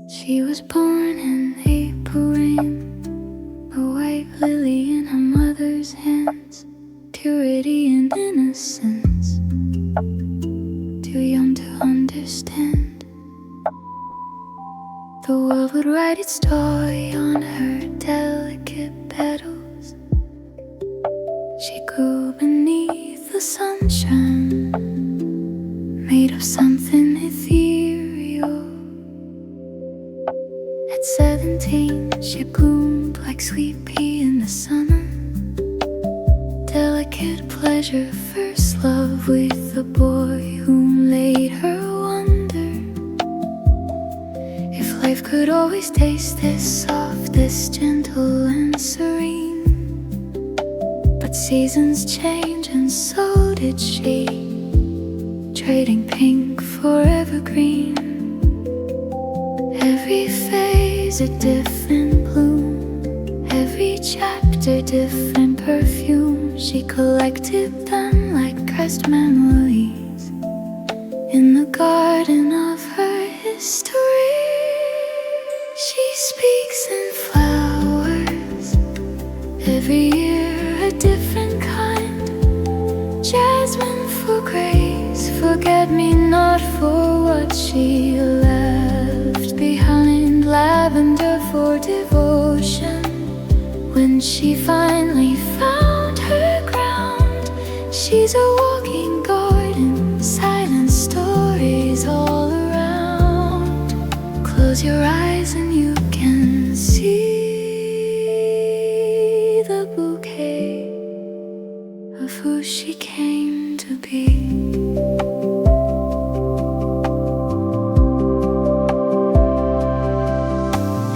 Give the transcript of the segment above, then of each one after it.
She was born in April rain, a white lily in her mother's hands, purity and innocence, too young to understand. The world would write its story on her delicate petals. She grew beneath the sunshine, made of something ethereal. At 17, she bloomed like sweet pea in the sun. Delicate pleasure, first love with the boy who made her wonder if life could always taste this soft, this gentle and serene. But seasons change and so did she, trading pink for evergreen. Every phase a different bloom, every chapter different perfume. She collected them like pressed memories in the garden of her history. She speaks in flowers, every year a different kind. Jasmine for grace, forget-me-not for what she left behind. Lavender for devotion, when she finally found her ground. She's a walking garden, silent stories all around. Close your eyes and you can see the bouquet of who she came to be.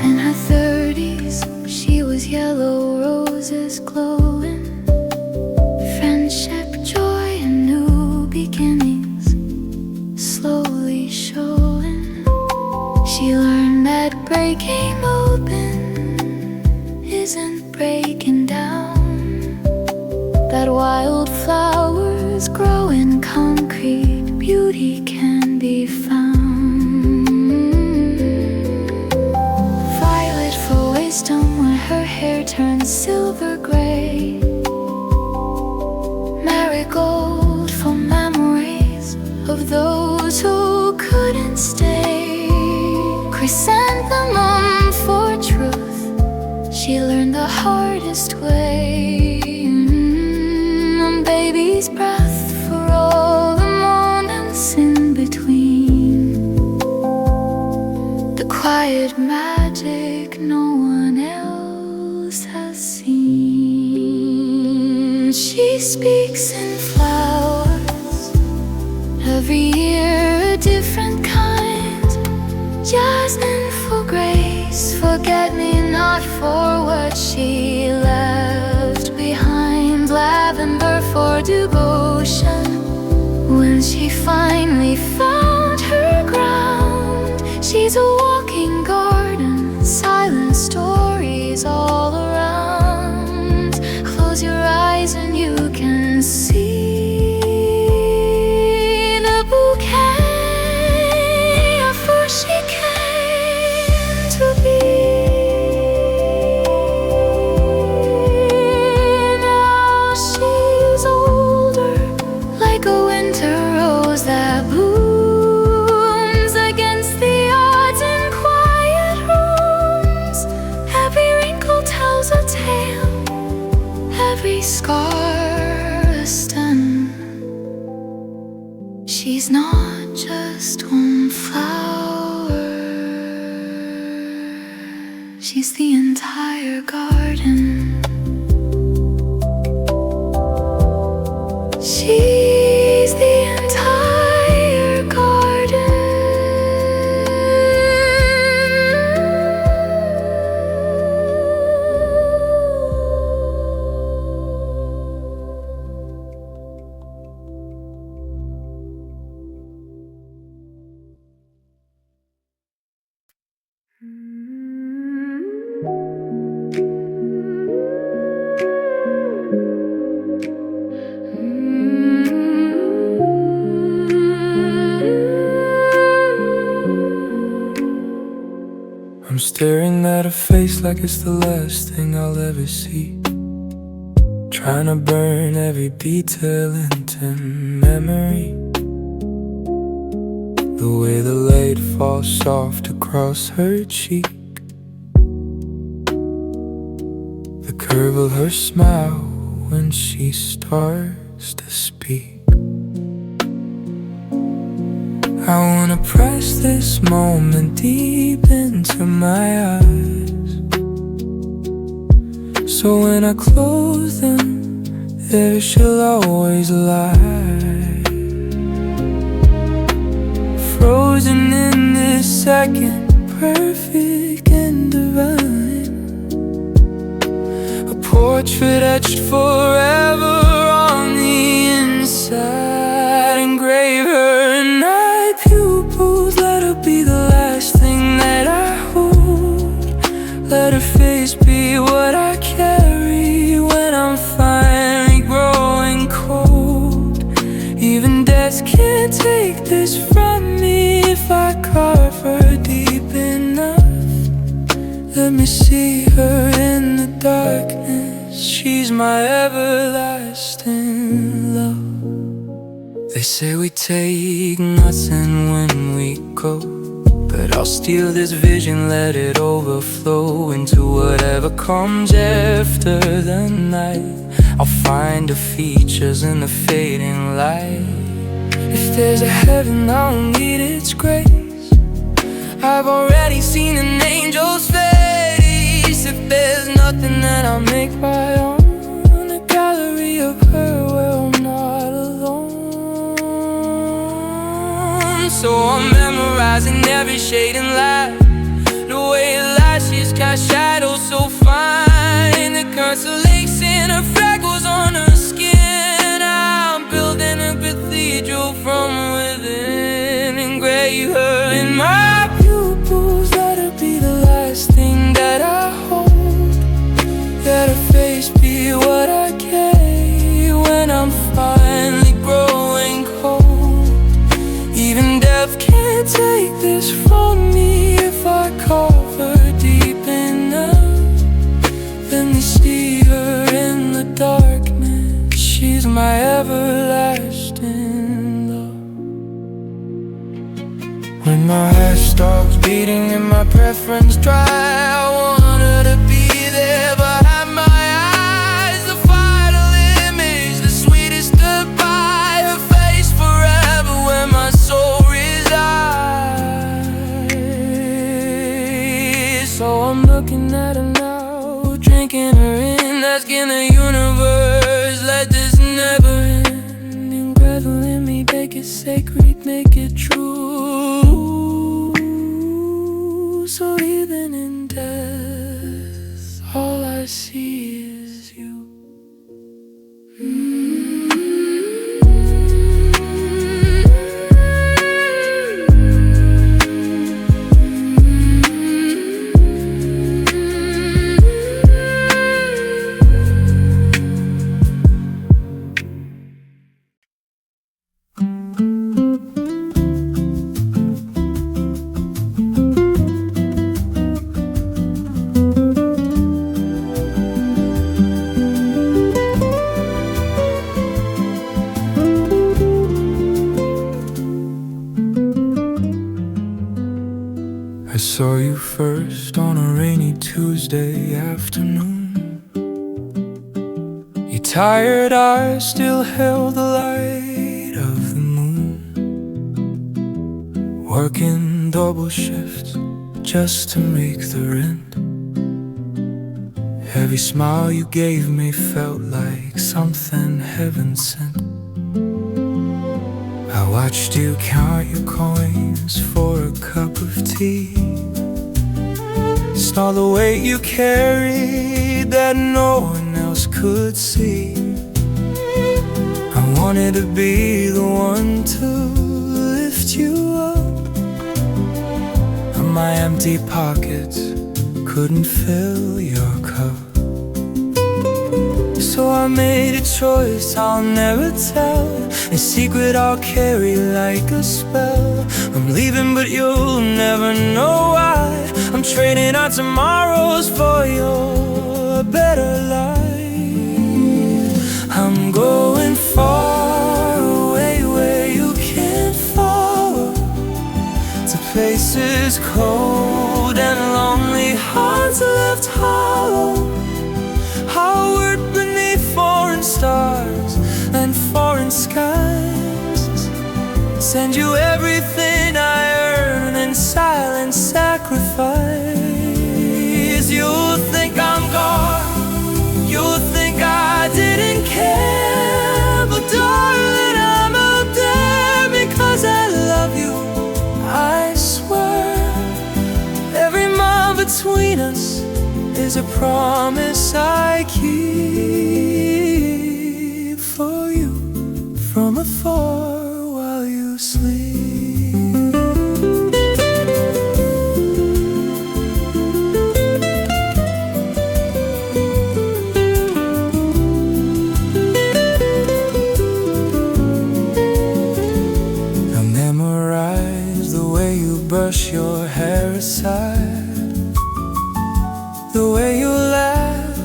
In her 30s, she was yellow roses glowing, friendship, joy, and new beginnings slowly showing. She learned that breaking open isn't breaking down, that wildflowers grow in concrete, beauty can be found. Violet for wisdom when her hair turns silver gray, marigold for memories of those who couldn't stay, chrysanthemum for truth, she learned the hardest way. Baby's breath for all the moments in between, the quiet magic no one else has seen. She speaks in flowers, every year a different kind. Jasmine for grace, forget-me-not for what she left behind. Lavender for devotion, when she finally found her ground. She's a walking garden, silent stories all around. Close your eyes and you can see the bouquet of who she came to be. Now she's older, like a winter rose that blooms against the odds in quiet rooms. Every wrinkle tells a tale, every scar a stun. She's not just one flower, she's the entire garden. She's the entire garden. I'm staring at her face like it's the last thing I'll ever see, trying to burn every detail into memory. The way the light falls soft across her cheek, the curve of her smile when she starts to speak. I wanna press this moment deep into my eyes, so when I close them, there she'll always lie, frozen in this second, perfect and divine, a portrait etched forever on the inside. Engrave her in my pupils, let her be the last thing that I hold, let her face be what I carry when I'm finally growing cold. Even death can't take this from me if I carve her deep enough. Let me see her in the darkness, she's my everlasting love. They say we take nothing when we go, but I'll steal this vision, let it overflow into whatever comes after the night. I'll find the features in the fading light. If there's a heaven, I'll need its grace. I've already seen an angel's face. If there's nothing, then I'll make my own, a gallery of her where I'm not alone. So I'm memorizing every shade and light, the way it lies, she's cast shadows so fine, the constellation of freckles on her skin. I'm building a cathedral from within. Engrave her in my pupils, let her be the last thing that I hold, let her face be what I carry when I'm finally growing cold. Even death can't take this from me if I carve her deep enough. Let me see her in the darkness, she's my everlasting love. When my heart stops beating and my preference dry, I want her to be there behind my eyes, the final image, the sweetest goodbye, her face forever where my soul resides. So I'm looking at her now, drinking her in, asking the universe, let this never end. Engrave her in me, make it sacred, make it true. So even in death, all I see is you. I saw you first on a rainy Tuesday afternoon. Your tired eyes still held the light of the moon, working double shifts just to make the rent. Every smile you gave me felt like something heaven sent. I watched you count your coins for a cup of tea. Saw the weight you carried that no one else could see. I wanted to be the one to lift you up, and my empty pockets couldn't fill your cup. So I made a choice I'll never tell, a secret I'll carry like a spell. I'm leaving but you'll never know why. I'm trading our tomorrows for your better life. I'm going far away where you can't follow, to places cold and lonely, hearts left hollow. I'll work beneath foreign stars and foreign skies, send you everything I earn in silent sacrifice. You'll think I'm gone, you'll think I didn't care, but darling, I'm out there because I love you. I swear, every mile between us is a promise I keep for you from afar while you sleep. I memorize the way you brush your hair aside, the way you laugh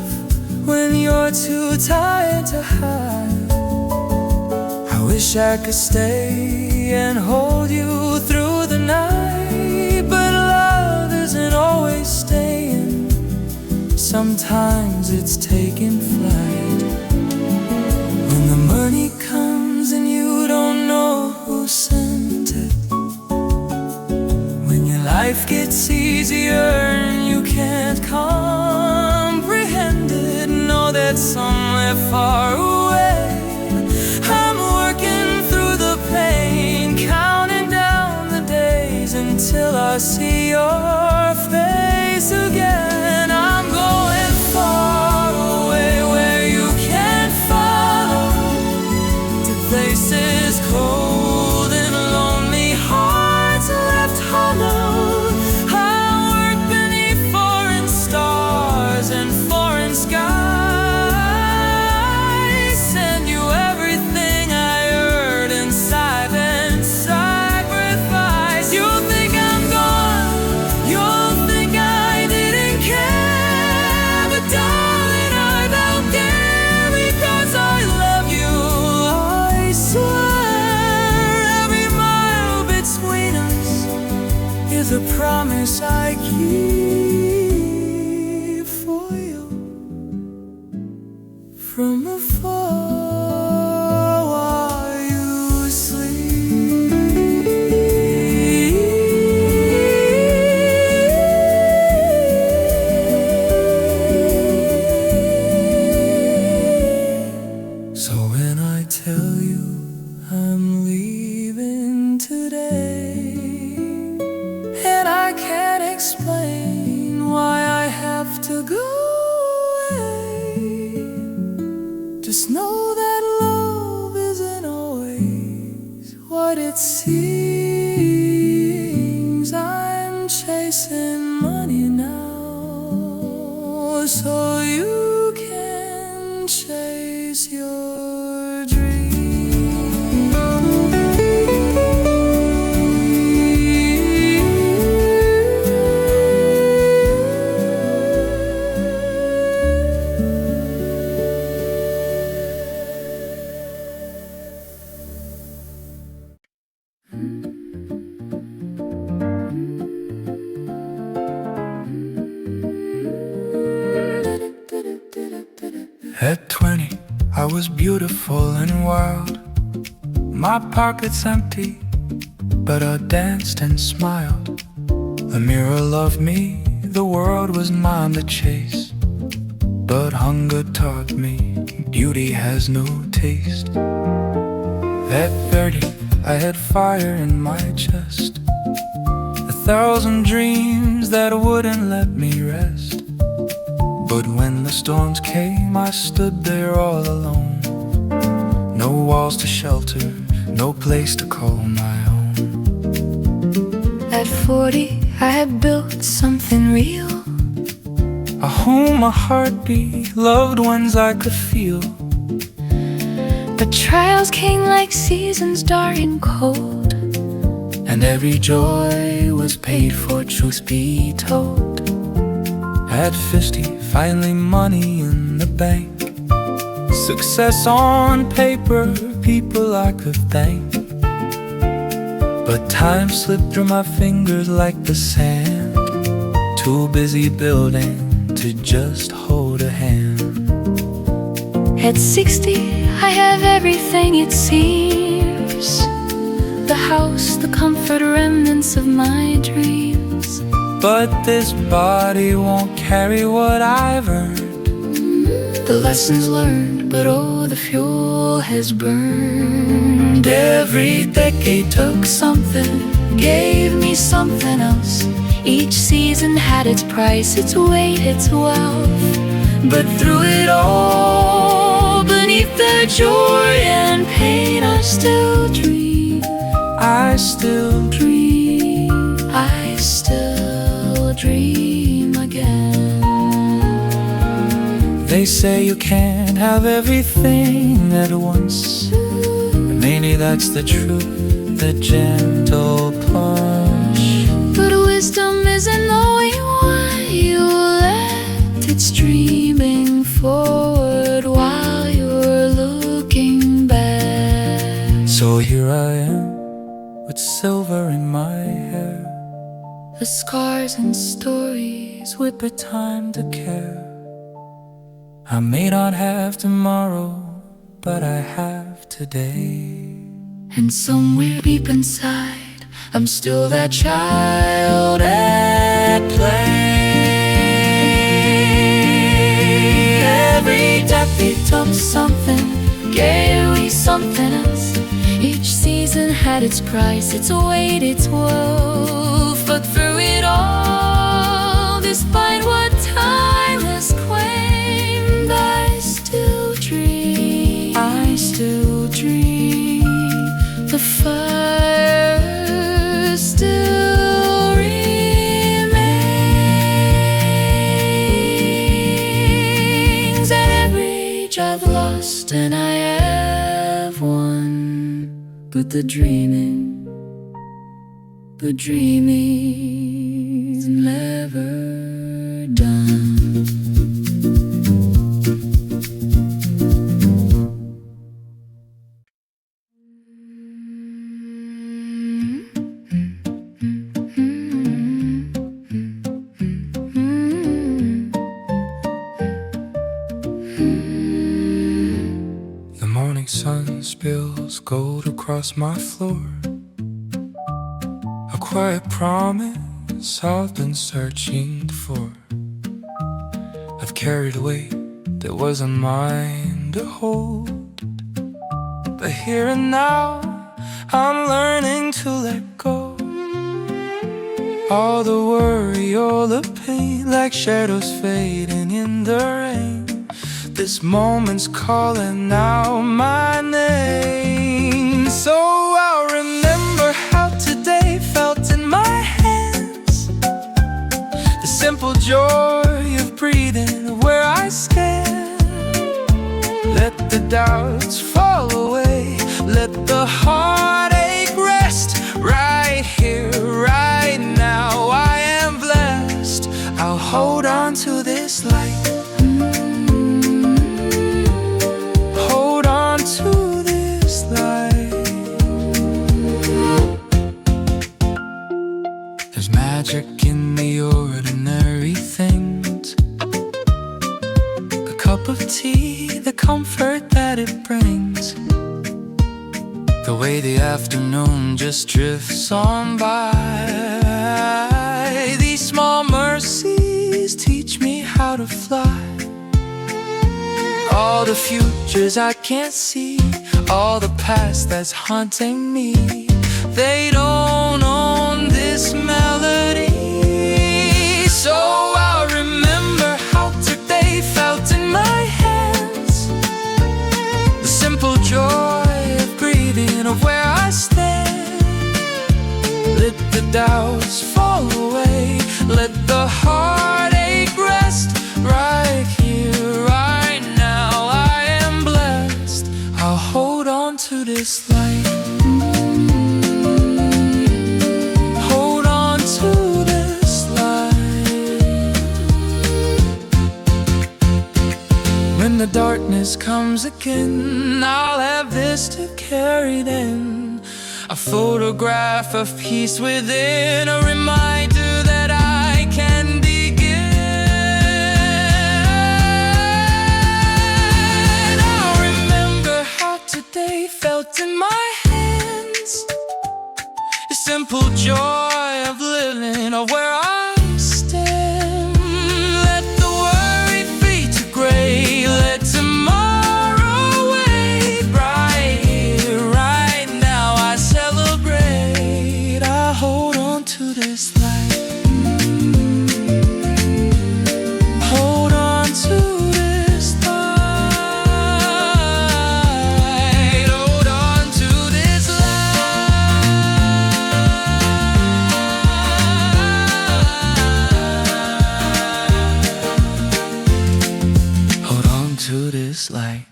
when you're too tired to hide. I wish I could stay and hold you through the night, but love isn't always staying. Sometimes it's taking flight. When the money comes and you don't know who sent it, when your life gets easier and you can't comprehend it, know that somewhere far away I'm working through the pain, counting down the days until I see your face again. I'm going far away where you can't follow, to places cold and lonely, hearts left hollow. I'll work beneath foreign stars and foreign skies, send you everything I earned in silent sacrifice. You'll think I'm gone, you'll think I didn't care, but darling, I'm out there because I love you. I swear, every mile between us is a promise I keep for you from afar while you sleep. So when I tell you I'm leaving today, and I can't explain why I have to go away, just know that love isn't always what it seems. I'm chasing money now, so you can chase your dreams. At 20, I was beautiful and wild. My pockets empty, but I danced and smiled. The mirror loved me, the world was mine to chase. But hunger taught me beauty has no taste. At 30, I had fire in my chest, 1,000 dreams that wouldn't let me rest. But when the storms came, I stood there all alone. No walls to shelter, no place to call my own. At 40, I had built something real, a home, a heartbeat, loved ones I could feel. but trials came like seasons dark and cold, and every joy was paid for, truth be told. At 50, finally money in the bank. Success on paper, people I could thank. But time slipped through my fingers like the sand. Too busy building to just hold a hand. At 60, I have everything it seems. The house, the comfort, remnants of my dreams. But this body won't carry what I've earned. The lessons learned, but oh, the fuel has burned. Every decade took something, Gave me something else. Each season had its price, its weight, its wealth. but through it all, Beneath the joy and pain, I still dream. I still Dream, I still dream again. They say you can't have everything at once. Maybe that's the truth, the gentle push. But wisdom isn't knowing why you left. It's dreaming forward while you're looking back. So here I am, with silver in my hair. The scars and stories With the time to care. I may not have tomorrow, but I have today. and somewhere deep inside, I'm still that child at play. Every He took something, gave me something else. Each season had its price, its weight, its wealth. But through it all, despite what time has claimed, I still dream. I still dream. The fire still remains. At every age I've lost and I have won. But the dreaming's never done. The morning sun spills gold across my floor. A quiet promise I've been searching for. I've carried weight that wasn't mine to hold. But here and now, I'm learning to let go. All the worry, all the pain, like shadows fading in the rain. This moment's calling out my name. So I'll remember how today felt in my hands. The simple joy of breathing where I stand. Let the doubts fall away. Let the heartache rest. Right here, right now, I am blessed. I'll hold on to this light. To this life. There's magic in the ordinary things. A cup of tea, the comfort that it brings. The way the afternoon just drifts on by. These small mercies teach me how to fly. All the futures I can't see, all the past that's haunting me, they don't own this melody. So I'll remember how today felt in my hands. The simple joy of breathing, of where I stand. Let the doubts fall away. Let the heartache rest. Right here, right now, I am blessed. I'll hold on to this light. Hold on to the darkness comes again, I'll have this to carry then. A photograph of peace within, a reminder that I can begin. I'll remember how today felt in my hands, the simple joy of living, of where I stand. Let the worry fade to gray, let tomorrow wait. Right here, right now, I celebrate. I hold on to this light. Hold on to this light. Hold on to this light. Hold on to this light.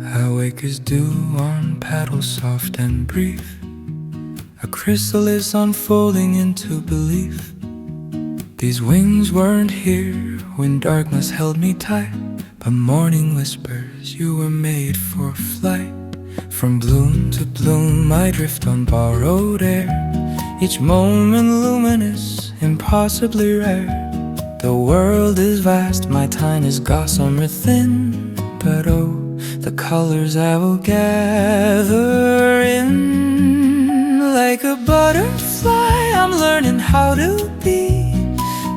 I wake as dew on paddles soft and brief. A crystal is unfolding into belief. These wings weren't here when darkness held me tight, but morning whispers you were made for flight. From bloom to bloom I drift on borrowed air, each moment luminous, impossibly rare. The world is vast, my time is gossamer thin, but oh, the colors I will gather in. Like a butterfly I'm learning how to be,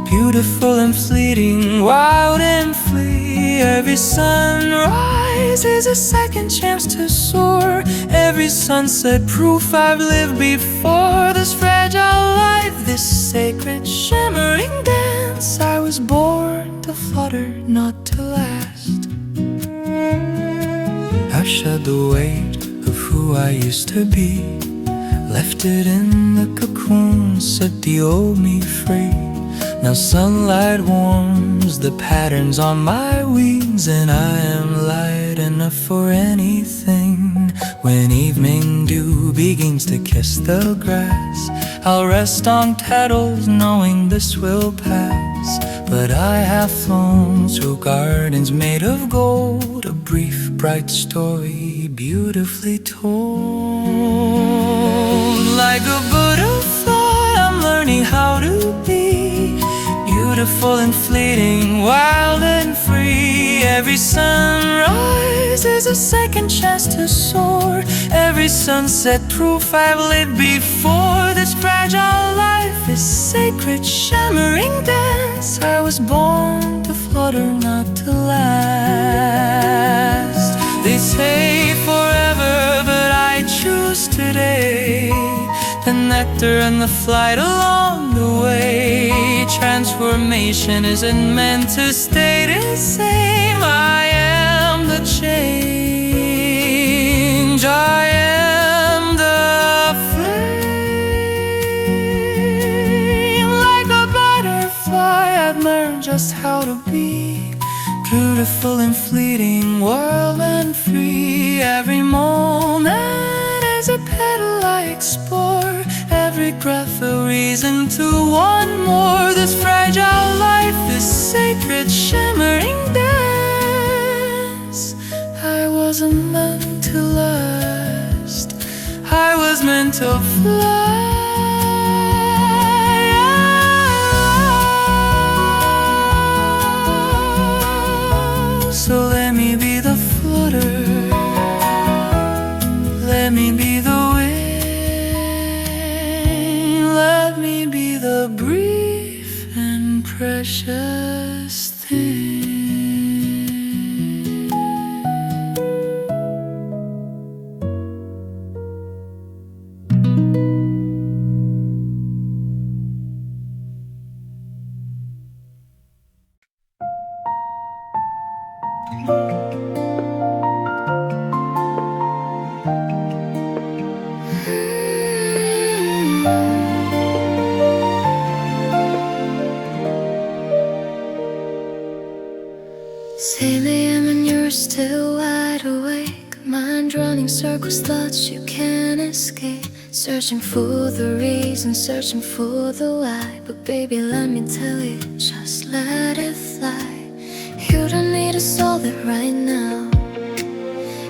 beautiful and fleeting, wild and free. Every sunrise is a second chance to soar, every sunset proof I've lived before. This fragile life, this sacred shimmering dance, I was born to flutter, not to last. I've shed the weight of who I used to be, left it in the cocoon, set the old me free. Now sunlight warms the patterns on my wings, and I am light enough for anything. When evening dew begins to kiss the grass, I'll rest on petals knowing this will pass. But I have flown through gardens made of gold, a brief bright story beautifully told. Like a butterfly I'm learning how to be, beautiful and fleeting, wild and free. Every sunrise is a second chance to soar, every sunset proof I've lived before. This fragile life is sacred, shimmering dance, I was born to flutter, not to last. They say forever, but I choose today, the nectar and the flight along the way. Transformation isn't meant to stay the same. I am the change, I am the flame. Like a butterfly I've learned just how to be, beautiful and fleeting, wild and free. Every moment is a petal I explore, every breath a reason to want more. This fragile life, this sacred shimmering dance, I wasn't meant to last, I was meant to fly. So let me be the flutter, let me be the wind, let me be the brief and precious thing. Say me and you're still wide awake, mind running circles, thoughts you can't escape. Searching for the reason, searching for the why. But baby, let me tell you, just let it fly. You don't need to solve it right now.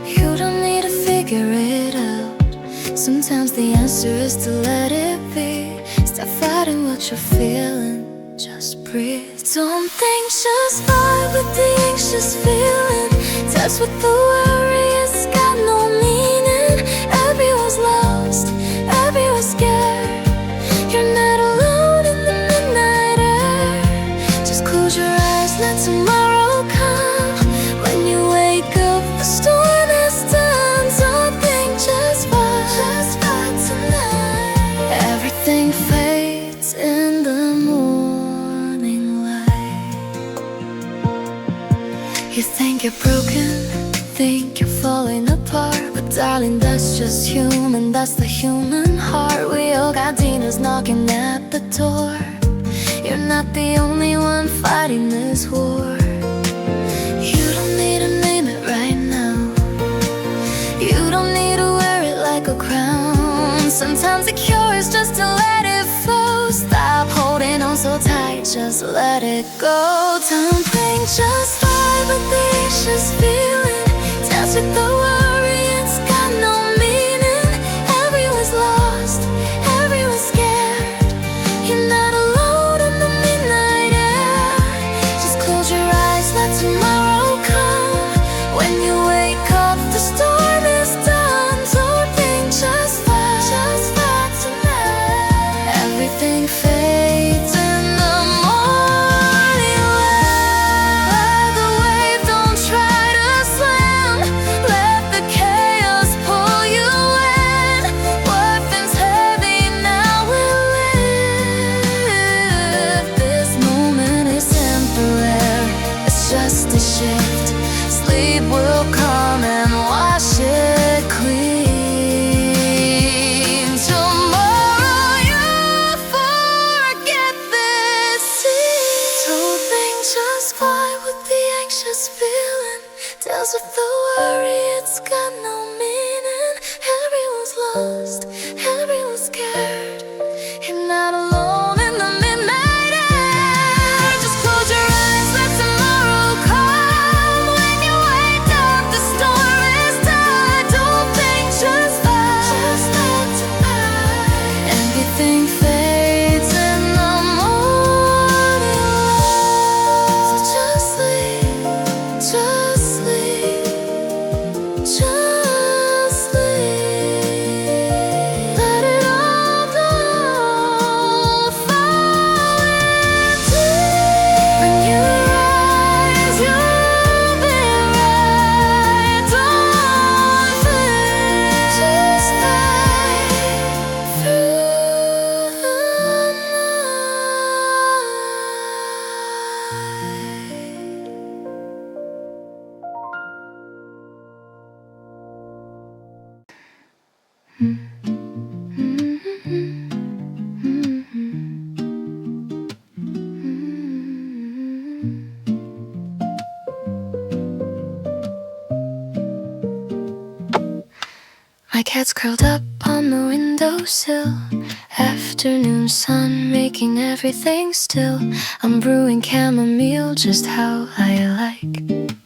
You don't need to figure it out. Sometimes the answer is to let it be. Stop fighting what you're feeling, just breathe. Don't think, just vibe with the anxious feeling. That's what the worry is, got no meaning. Abby was lost, Abby was scared. You're not alone in the midnight air. Just close your eyes, let tomorrow come. When you wake up, the storm is done. Don't think, just vibe tonight. Everything fades in the morning light. You think you're broken, think you're falling apart, but darling, that's just human, that's the human heart. We all got demons knocking at the door. You're not the only one fighting this war. You don't need to name it right now. You don't need to wear it like a crown. Sometimes the cure is just to let it flow. Stop holding on so tight, just let it go. Don't think, just vibe with the anxious feeling. Dance with the worry, it's got no meaning. Everyone's lost, everyone's scared. You're not alone in the midnight air. Just close your eyes, let tomorrow come. When you wake up, the storm is done. Don't think, just vibe tonight. Everything fades in the morning light. Ride the wave, don't try to slam. Let the chaos pull you in. What feels heavy now will live. This moment is temporary, it's just a shift. Sleep will come and wash it clean. Tomorrow you'll forget this scene. Don't think, just vibe with the anxious feeling. Dance with the worry, it's got no meaning. Everyone's lost, everyone's scared. You're not alone in the midnight air. Just close your eyes, let tomorrow come. When you wake up, the storm is done. Don't think, just vibe tonight. Everything fades in the morning light. So just sleep, just sleep, just sleep. Let it all go, fall in deep. When you rise, you'll be right. Don't think, just fight through the My cat's curled up on the windowsill. Afternoon sun making everything still. I'm brewing chamomile just how I like.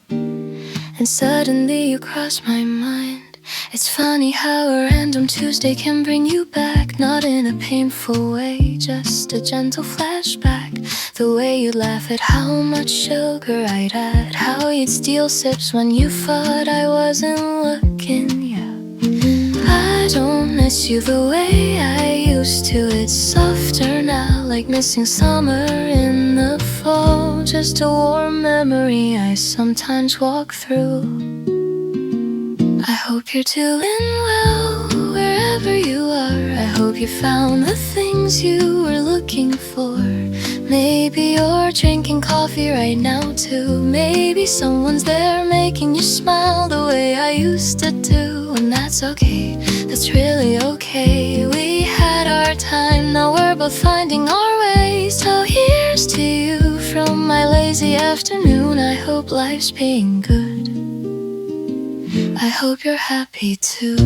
And suddenly you cross my mind. It's funny how a random Tuesday can bring you back. Not in a painful way, just a gentle flashback. The way you'd laugh at how much sugar I'd add. How you'd steal sips when you thought I wasn't looking, yeah. I don't miss you the way I used to. It's softer now, like missing summer in the fall. Just a warm memory I sometimes walk through. I hope you're doing well wherever you are. I hope you found the things you were looking for. Maybe you're drinking coffee right now too. Maybe someone's there making you smile the way I used to do. And that's okay, that's really okay. We had our time, now we're both finding our way. So here's to you from my lazy afternoon. I hope life's being good. I hope you're happy too.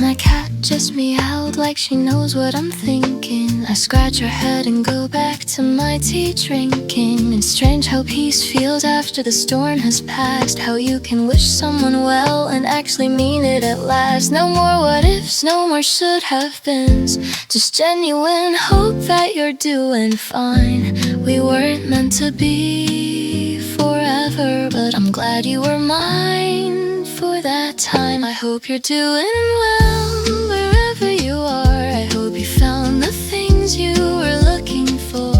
My cat just meowed like she knows what I'm thinking. I scratch her head and go back to my tea drinking. It's strange how peace feels after the storm has passed. How you can wish someone well and actually mean it at last. No more what ifs, no more should have beens. Just genuine hope that you're doing fine. We weren't meant to be forever, but I'm glad you were mine for that time. I hope you're doing well wherever you are. I hope you found the things you were looking for.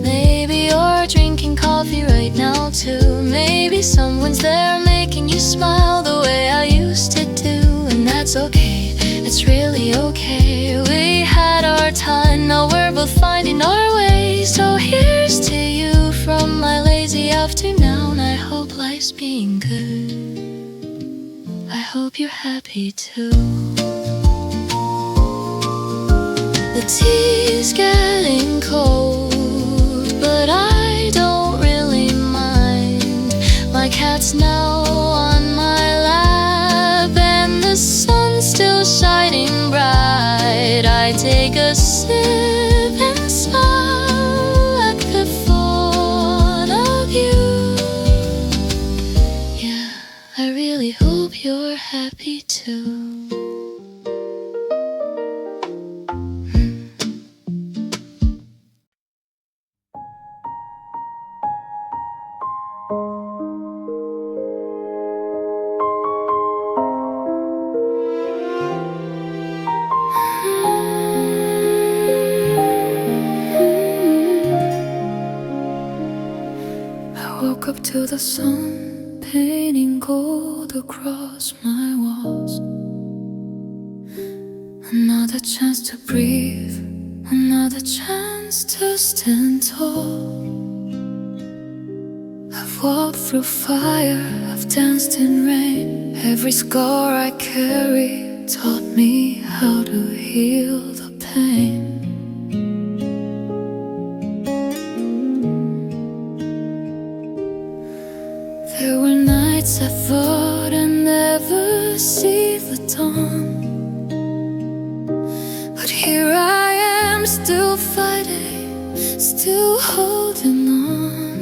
Maybe you're drinking coffee right now too. Maybe someone's there making you smile the way I used to do. And that's okay, it's really okay. We had our time, now we're both finding our way. So here's to you from my lazy afternoon. I hope life's being good. I hope you're happy too. The tea's getting cold, but I don't really mind. My cat's now on my lap, and the sun's still shining bright. I take a sip and smile at the thought of you. Yeah, I really hope you're happy too. I woke up to the sun painting gold across my walls. Another chance to breathe, another chance to stand tall. I've walked through fire, I've danced in rain. Every scar I carry taught me how to heal the pain. There were nights I thought I'd never see the dawn, but here I am, still fighting, still holding on.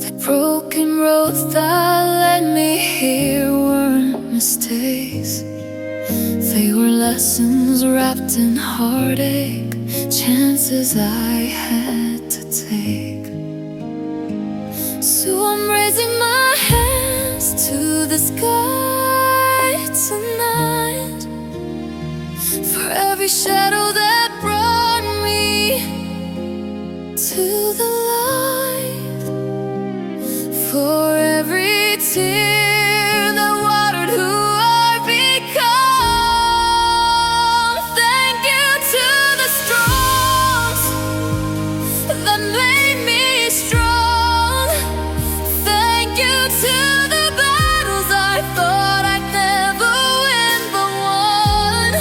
The broken roads that led me here weren't mistakes. They were lessons wrapped in heartache, chances I had to take. So I'm raising my hands to the sky tonight, for every shadow that brought me to the light, for every tear that watered who I've become. Thank you to the storms that made me strong. Thank you to the battles I thought I'd never win but won.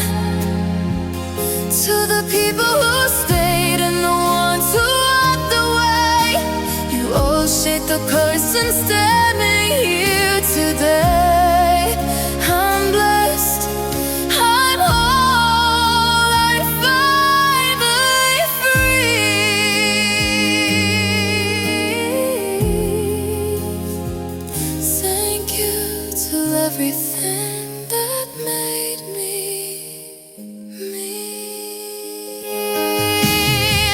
To the people who stayed and the ones who walked away, you all shaped the person standing here today. I'm blessed, I'm whole, I'm finally free. Thank you to everything that made me me.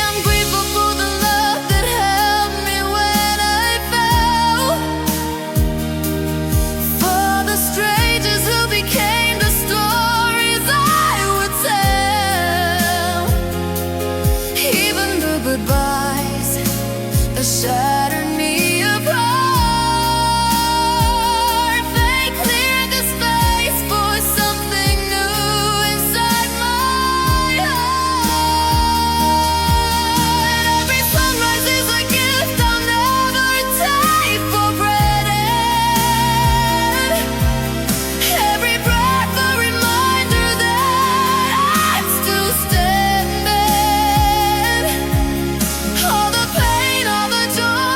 I'm grateful for the love that held me when I fell, for the strangers who became the stories I would tell, even the goodbyes that shattered me apart. They cleared the space for something new inside my heart. Every sunrise is a gift I'll never take for granted. Every breath a reminder that I'm still standing. All the pain, all the joy,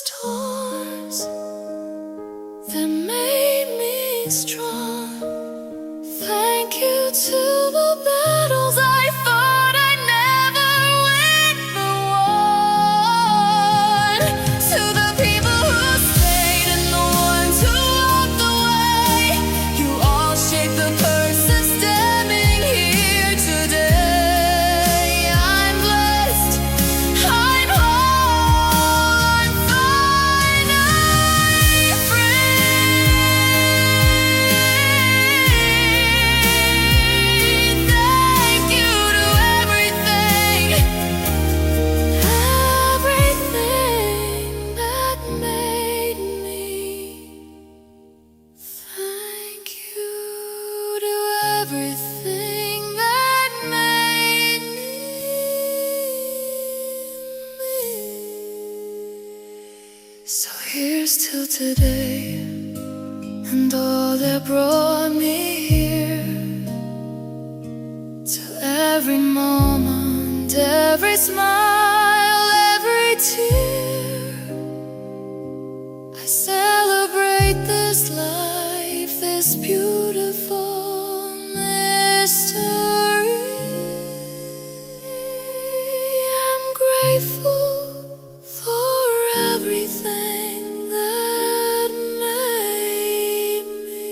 storms that made me strong. Thank you to the battles I fought I never win but won. To the people who stayed and the ones who walked away, you all shaped the person standing here today. I'm blessed, I'm whole, I'm finally free. Thank you to everything, everything that made me. Thank you to everything that made me. So here's till today and all that brought me here. To every moment, every smile, every tear, I celebrate this life, this beautiful mystery. I'm grateful for everything that made me.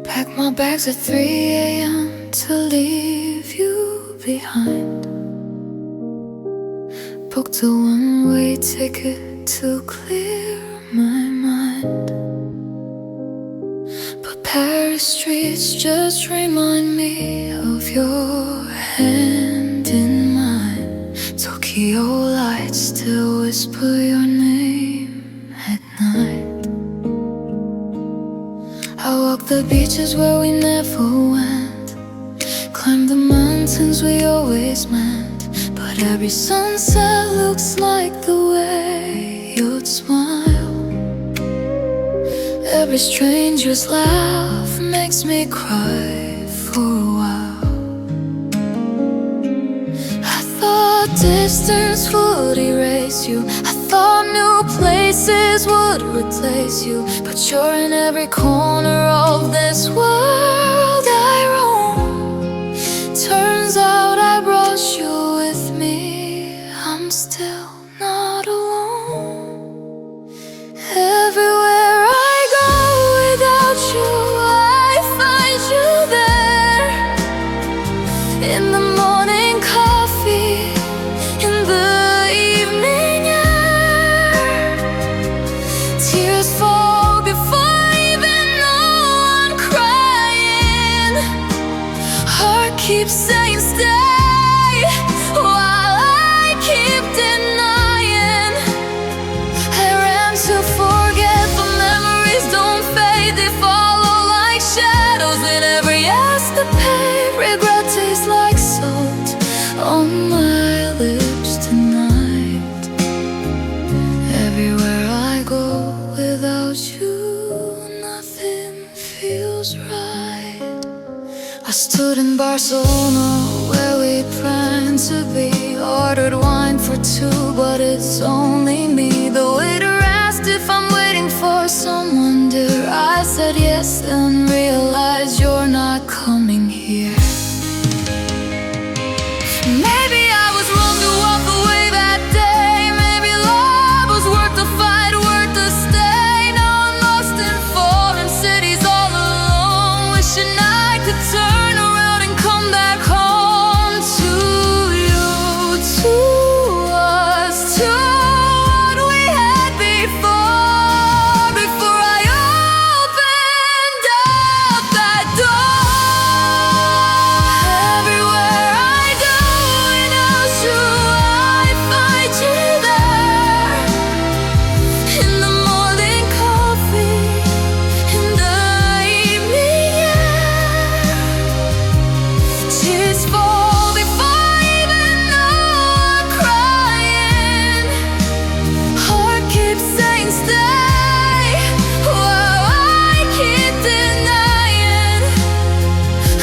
Pack my bags at 3 a.m. to leave you behind. Booked a one-way ticket to clear my mind. But Paris streets just remind me of your hand in mine. Tokyo lights still whisper your name at night. I walk the beaches where we never went, climb the mountains we always meant. But every sunset looks like the way you'd smile. Every stranger's laugh makes me cry for a while. I thought distance would erase you, I thought new places would replace you. But you're in every corner of this world I roam. Turns out I brought you with me, I'm still not alone. Everywhere I go without you, I find you there. In the morning coffee, in the evening air. Tears fall before I even know I'm crying. Heart keeps saying stay, while I keep denying. I ran to forget, but memories don't fade. They follow like shadows in every escapade. Regret tastes like salt on my lips tonight. Everywhere I go without you, nothing feels right. I stood in Barcelona where we planned to be. Ordered wine for two, but it's only me. The waiter asked if I'm waiting for someone, dear. I said yes and realized you're not coming here. Maybe I was wrong to walk away that day. Maybe love was worth the fight, worth the stay. Now I'm lost in foreign cities all alone, wishing I could turn around and come back home to you, to us, to what we had before. Before I opened up that door. fall before I even know I'm crying. Heart keeps saying stay, while I keep denying.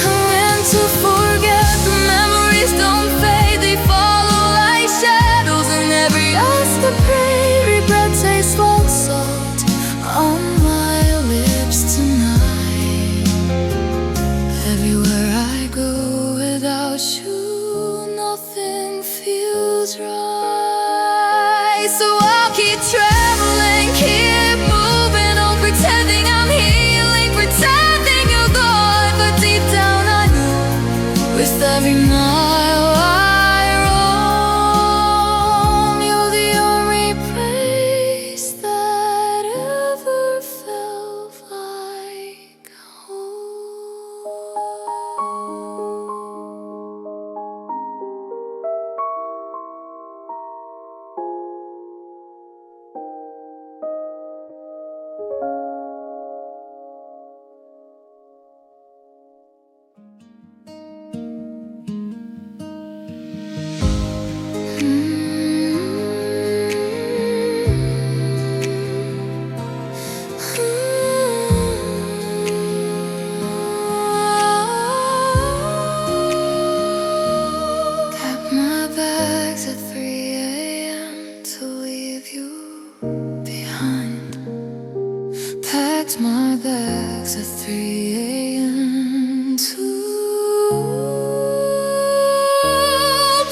I'm meant to forget, the memories don't fade, they follow like shadows. And every escapade, regret tastes like salt on my lips tonight. Everywhere I go without you, nothing feels right. So I'll keep traveling, keep moving on, pretending I'm healing, pretending you're gone. But deep down I know, with every mile I roam, you're the only place that ever felt like home. Packed my bags at 3 a.m. to leave you behind. Packed my bags at 3 a.m. to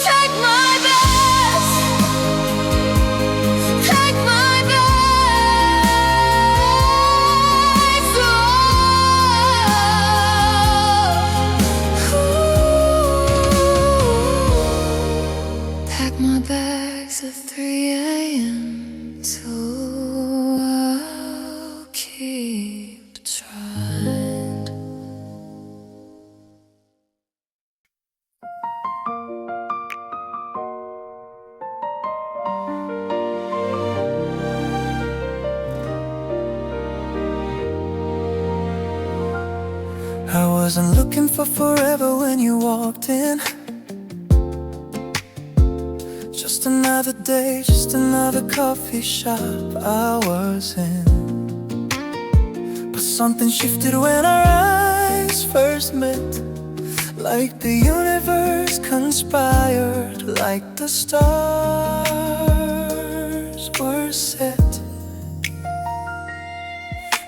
pack my bags, pack my bags, pack my bags at 3 a.m. so I'll keep trying. I wasn't looking for forever when you walked in. Just another day, just another coffee shop I was in. But something shifted when our eyes first met. Like the universe conspired, like the stars were set.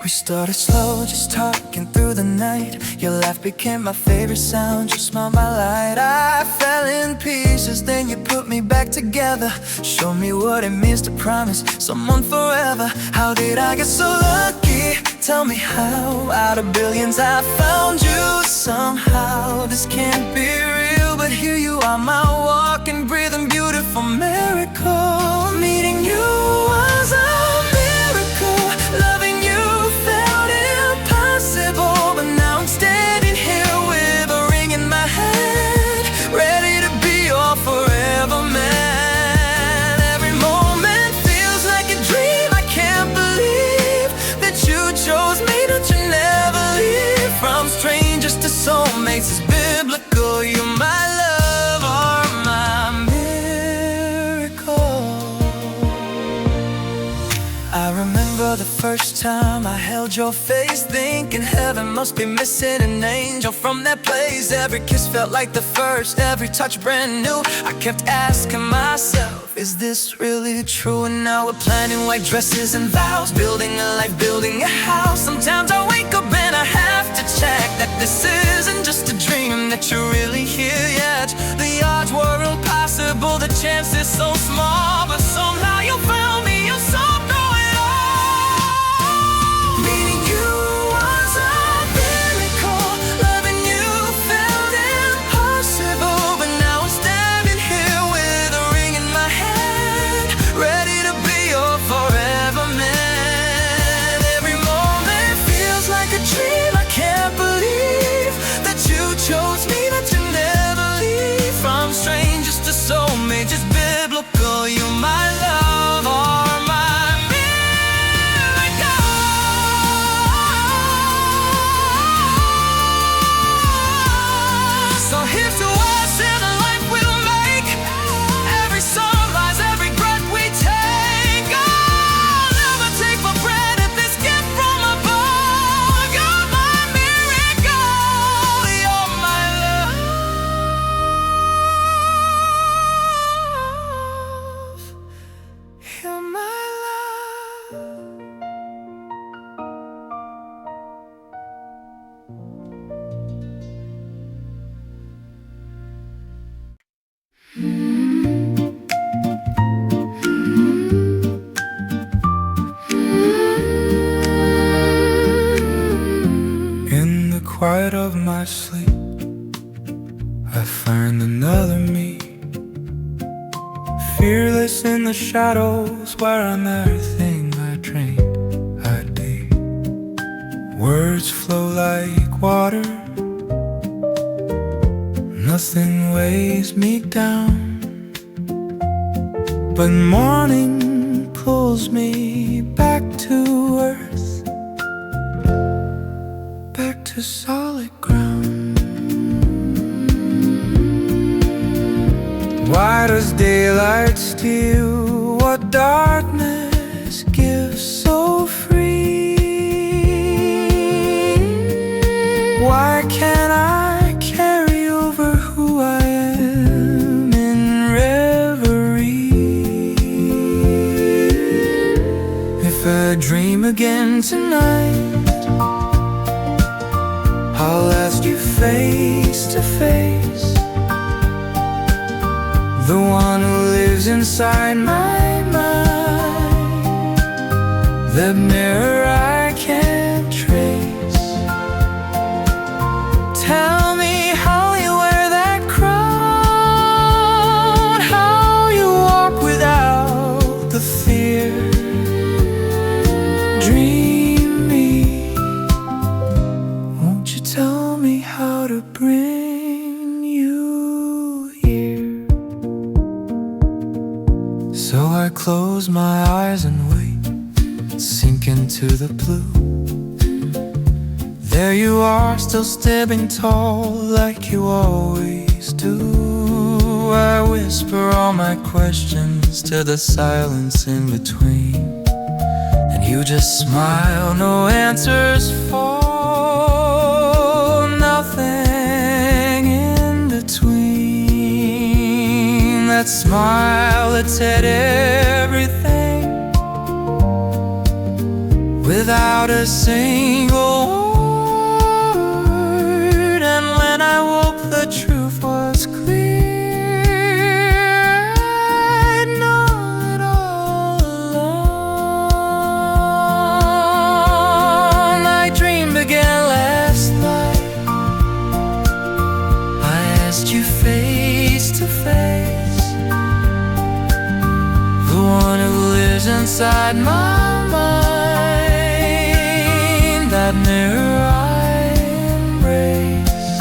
We started slow, just talking through the night. Your laugh became my favorite sound, your smile my light. I fell in pieces, then you put me back together. Show me what it means to promise someone forever. How did I get so lucky? Tell me how. Out of billions I found you somehow. This can't be real, but here you are, my walking, breathing, beautiful miracle. Meeting you was a miracle. Loving you felt impossible, but now I'm standing here with a ring in my hand, ready to be your forever man. Every moment feels like a dream. I can't believe that you chose me, that you never leave. From strangers to soulmates, it's biblical. You're my love or my miracle. I remember the first time I held your face, thinking heaven must be missing an angel from that place. Every kiss felt like the first, every touch brand new. I kept asking myself, is this really true? And now we're planning white dresses and vows, building a life, building a house. Sometimes I wake up and I have to check that this isn't just a dream, that you're really here yet. The odds were impossible, the chance is so small, but somehow you found me, you saw through it all. Meeting you was a miracle. Loving you felt impossible, but now I'm standing here with a ring in my hand, ready to be your forever man. Every moment feels like a dream. I can't believe that you chose me, that you never leave. From strangers to soulmates, it's biblical. You're my love. find another me, fearless in the shadows where I'm everything I dreamed I'd be. Words flow like water, nothing weighs me down, but morning pulls me back to earth, back to solid ground. Why does daylight steal what darkness gives so free? Why can't I carry over who I am in reverie? If I dream again tonight, I'll ask you face to face, the one who lives inside my mind, that mirror I can't trace. Tell me how you wear that crown, how you walk without the fear. Dream me, won't you tell me how to bring you here? So I close my eyes and wait, sink into the blue. There you are, still standing tall like you always do. I whisper all my questions to the silence in between, and you just smile, no answers fall, nothing in between. That smile that said everything without a single word. And when I woke, the truth was clear. I'd known it all along. I dreamed again last night. I asked you face to face, the one who lives inside my mind, that mirror I embrace.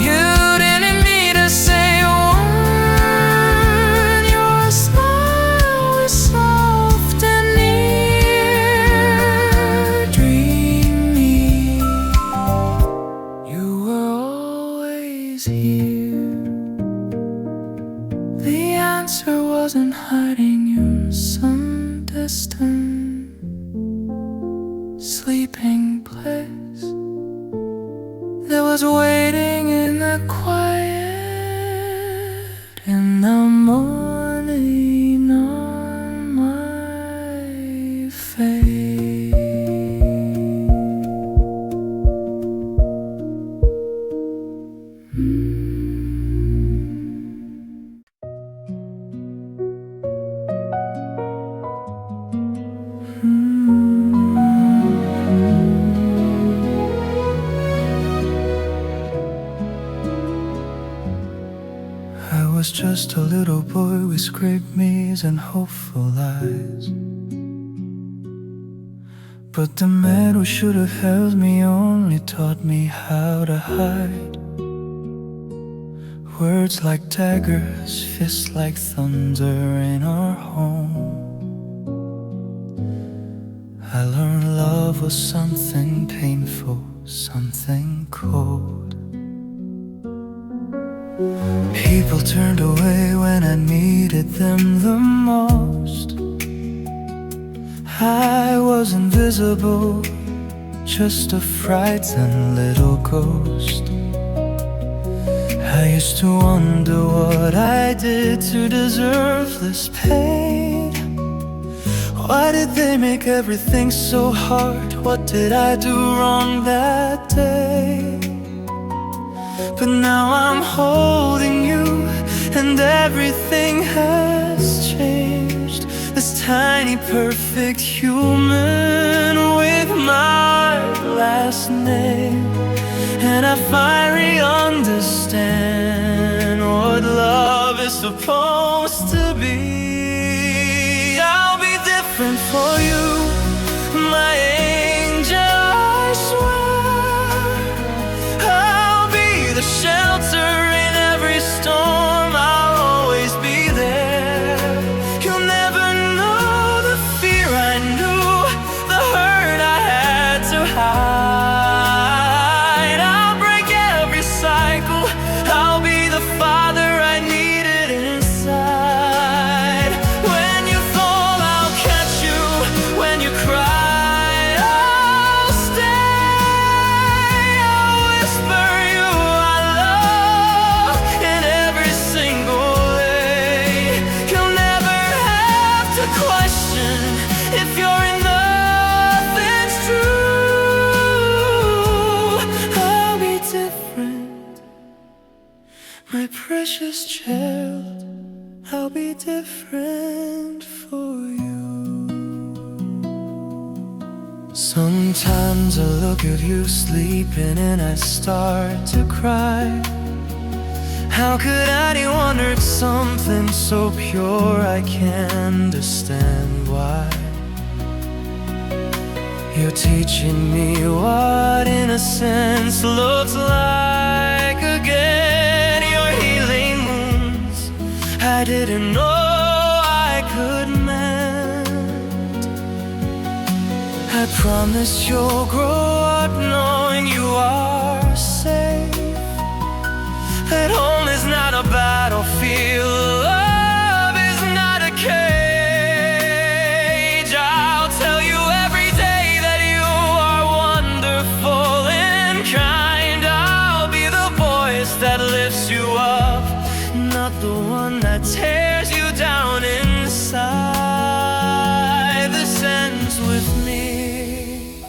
You didn't need to say a word, your smile was soft and near. Dream me, you were always here. The answer wasn't hiding in some distant sleeping place. There was waiting in the quiet, in the morning on my face. I was just a little boy with scraped knees and hopeful eyes, but the man who should have held me only taught me how to hide. Words like daggers, fists like thunder in our home. I learned love was something painful, something cold. People turned away when I needed them the most. I was invisible, just a frightened little ghost. I used to wonder what I did to deserve this pain. Why did they make everything so hard? What did I do wrong that day? But now I'm holding you, and everything has changed. This tiny perfect human with my last name. and I finally understand what love is supposed to be. I'll be different for you, my angel, I swear. I'll be the shelter in every storm, I'll always be there. You'll never know the fear I knew, the hurt I had to hide. I'll break every cycle, I'll be the father I needed inside. When you fall, I'll catch you. When you cry, I'll stay. I'll whisper you I love in every single way. You'll never have to question if you're in nothing's true. I'll be different, my precious child. I'll be different for you. Sometimes I look at you sleeping and I start to cry. How could anyone hurt something so pure? I can't understand why. You're teaching me what innocence looks like again. You're healing wounds I didn't know I could mend. I promise you'll grow up knowing you are safe, that home is not a battlefield, love is not a cage. I'll tell you every day that you are wonderful and kind. I'll be the voice that lifts you up, not the one that tears you down inside. This ends with me,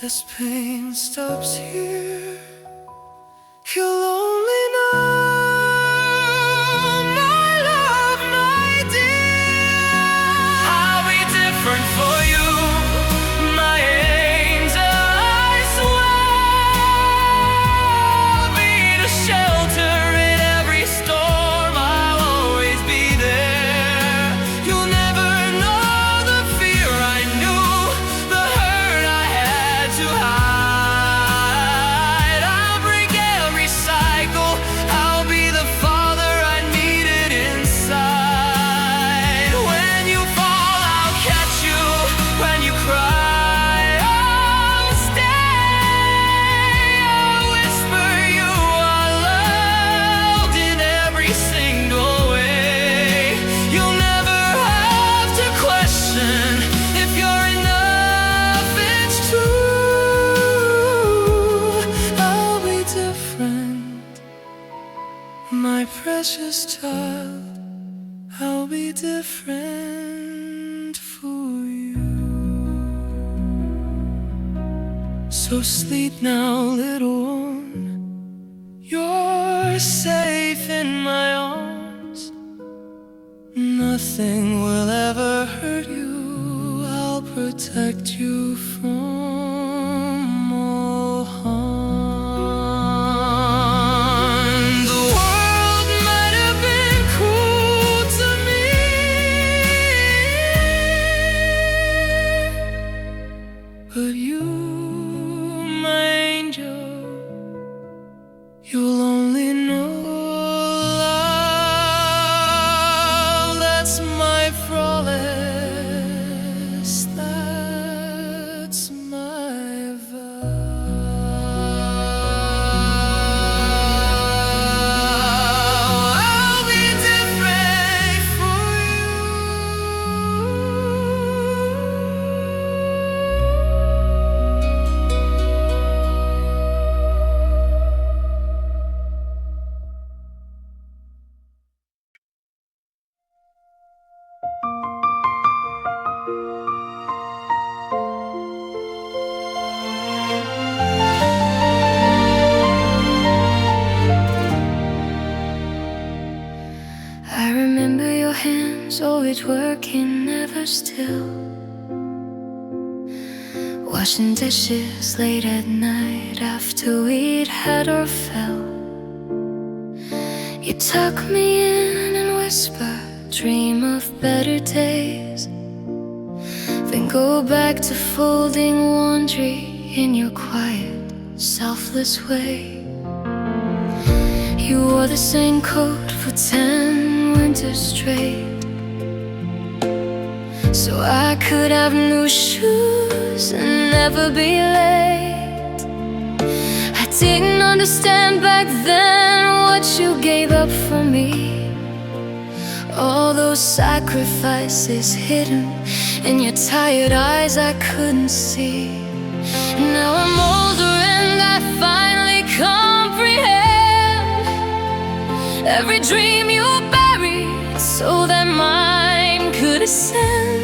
this pain stops here. You'll only know, my love, my dear. I'll be different for you, my angel, I swear. I'll be the shelter in every storm, I'll always be there. You'll never know the fear I knew, the hurt I had to hide. I'll break every cycle, I'll be the father I needed inside. When you fall, I'll catch you. When you cry, I'll stay. I'll whisper you are loved in every single way. You'll never have to question if you're enough, it's true. I'll be different, my precious child. I'll be different for you. So sleep now, little one. You're safe in my arms. Nothing will ever hurt you. I'll protect you from all harm. The world might have been cruel to me, but you, my angel, you'll only know love. That's my flawless, that's my vow. I'll be different for you. I remember your hands always working, never still, washing dishes late at night after we'd had our fill. You tuck me in and whisper, dream of better days, then go back to folding laundry in your quiet, selfless way. You wore the same coat for 10 winters straight, so I could have new shoes and never be late. I didn't understand back then what you gave up for me, all those sacrifices hidden in your tired eyes I couldn't see. Now I'm older and I finally comprehend every dream you buried so that mine could ascend.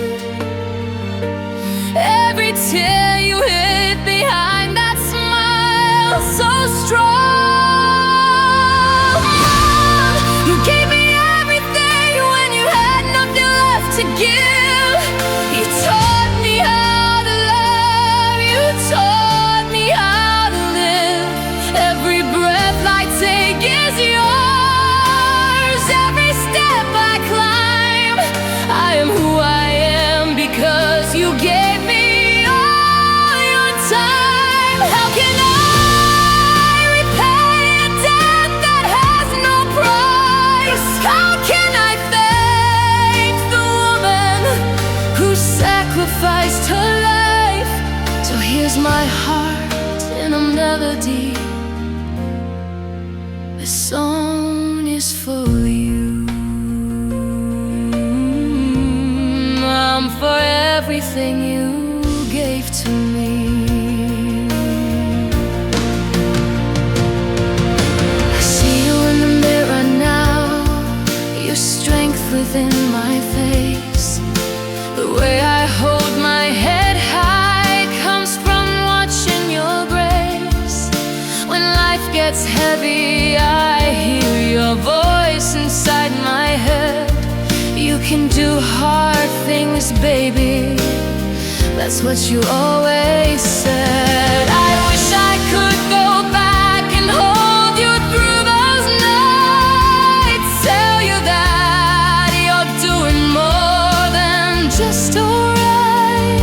Every tear you hid behind that smile so strong. You gave me everything when you had nothing left to give. You taught me how to love, you taught me how to live. Every breath I take is yours, every step I climb. I am who I am because you gave sacrificed her life. So here's my heart in a melody. This song is for you. I'm for everything you gave to me. I see you in the mirror now, your strength within my face. The way I hold my head high comes from watching your grace. When life gets heavy, I hear your voice inside my head. You can do hard things, baby. That's what you always said. I wish I could go back and hold you through those nights. Tell you that you're doing more than just alright.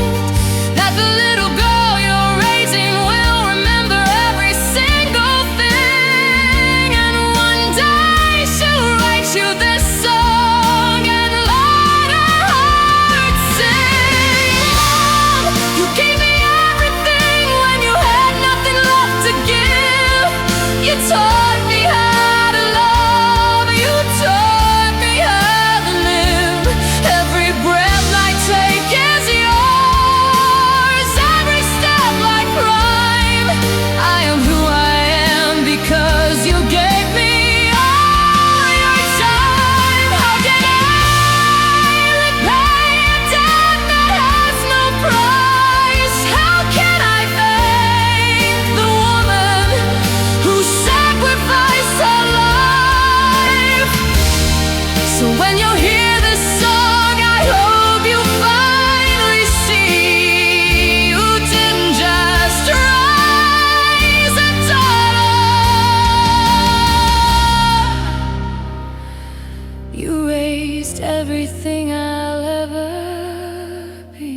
That the little girl you're raising will remember every single thing. And one day she'll write you this song and let her heart sing. Mom, you gave me everything when you had nothing left to give. You taught me how to love, you taught me how to live. Every breath I take is yours, every step I climb. I am who I am because you gave me all your time. How can I repay a debt that has no price? How can I thank the woman who sacrificed her life? So when you hear this song, I hope you finally see you didn't just rise and die. You raised everything I'll ever be.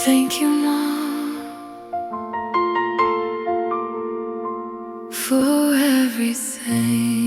Thank you, Mom, for everything.